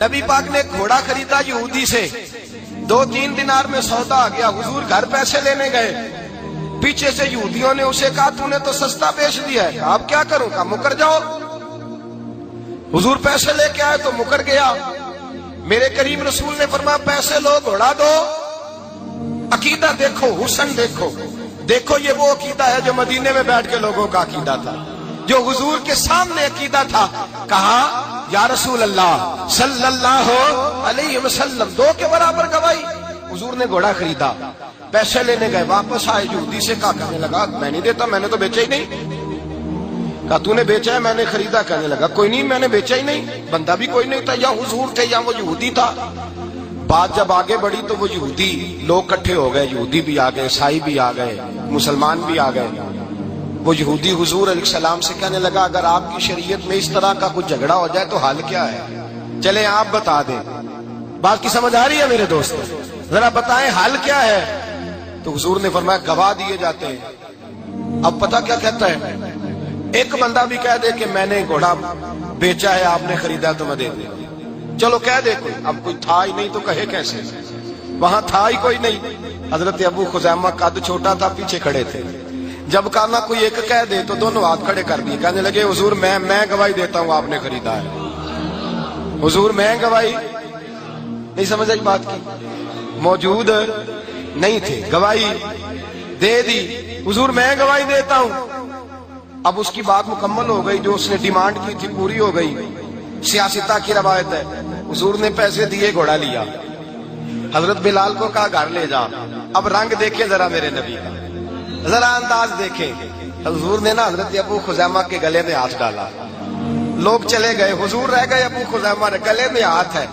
نبی پاک نے گھوڑا خریدا یہودی سے، 2-3 دینار میں سودا آ گیا۔ حضور گھر پیسے لینے گئے، پیچھے سے یہودیوں نے اسے کہا تو نے تو سستا بیچ دیا ہے، اب کیا کروں؟ کہا مکر جاؤ۔ حضور پیسے لے کے آئے تو مکر گیا۔ میرے کریم رسول نے فرمایا پیسے لو، گھوڑا دو، عقیدہ دیکھو، حسن دیکھو۔ دیکھو یہ وہ عقیدہ ہے جو مدینے میں بیٹھ کے لوگوں کا عقیدہ تھا، جو حضور کے سامنے عقیدہ تھا۔ کہا یا رسول اللہ صلی اللہ علیہ وسلم، 2 کے برابر گواہی۔ حضور نے گھوڑا خریدا، پیسے لینے گئے، واپس آئے، یہودی سے کہا، کہنے لگا میں نہیں دیتا، میں نے تو بیچا ہی نہیں۔ کہا تو نے بیچا ہے؟ میں نے خریدا۔ کہنے لگا کوئی نہیں، میں نے بیچا ہی نہیں، بندہ بھی کوئی نہیں تھا، یا حضور تھے یا وہ یہودی تھا۔ بات جب آگے بڑھی تو وہ یہودی لوگ کٹھے ہو گئے، یہودی بھی آ گئے، عیسائی بھی آ گئے، مسلمان بھی آ گئے۔ وہ یہودی حضور علیہ السلام سے کہنے لگا اگر آپ کی شریعت میں اس طرح کا کچھ جھگڑا ہو جائے تو حل کیا ہے؟ چلیں آپ بتا دیں۔ بات کی سمجھ آ رہی ہے میرے دوست؟ ذرا بتائیں حل کیا ہے؟ تو حضور نے فرمایا گواہ دیے جاتے ہیں۔ اب پتہ کیا کہتا ہے؟ ایک بندہ بھی کہہ دے کہ میں نے گھوڑا بیچا ہے، آپ نے خریدا تو میں دے دوں۔ چلو کہہ دے کوئی، اب کوئی تھا ہی نہیں تو کہے کیسے؟ وہاں تھا ہی کوئی نہیں۔ حضرت ابو خزیمہ قد چھوٹا تھا، پیچھے کھڑے تھے۔ جب کہا نہ کوئی ایک کہہ دے تو دونوں ہاتھ کھڑے کر دیے، کہنے لگے حضور میں گواہی دیتا ہوں آپ نے خریدا ہے۔ حضور میں گواہی نہیں، سمجھ آئی بات کی؟ موجود نہیں تھے، گواہی دے دی۔ حضور میں گواہی دیتا ہوں۔ اب اس کی بات مکمل ہو گئی، جو اس نے ڈیمانڈ کی تھی پوری ہو گئی۔ سیاستہ کی روایت ہے، حضور نے پیسے دیے، گھوڑا لیا، حضرت بلال کو کہا گھر لے جا۔ اب رنگ دیکھیں ذرا میرے نبی کا، ذرا انداز دیکھیں۔ حضور نے نا حضرت ابو خزیمہ کے گلے میں ہاتھ ڈالا، لوگ چلے گئے، حضور رہ گئے، ابو خزیمہ گلے میں ہاتھ ہے۔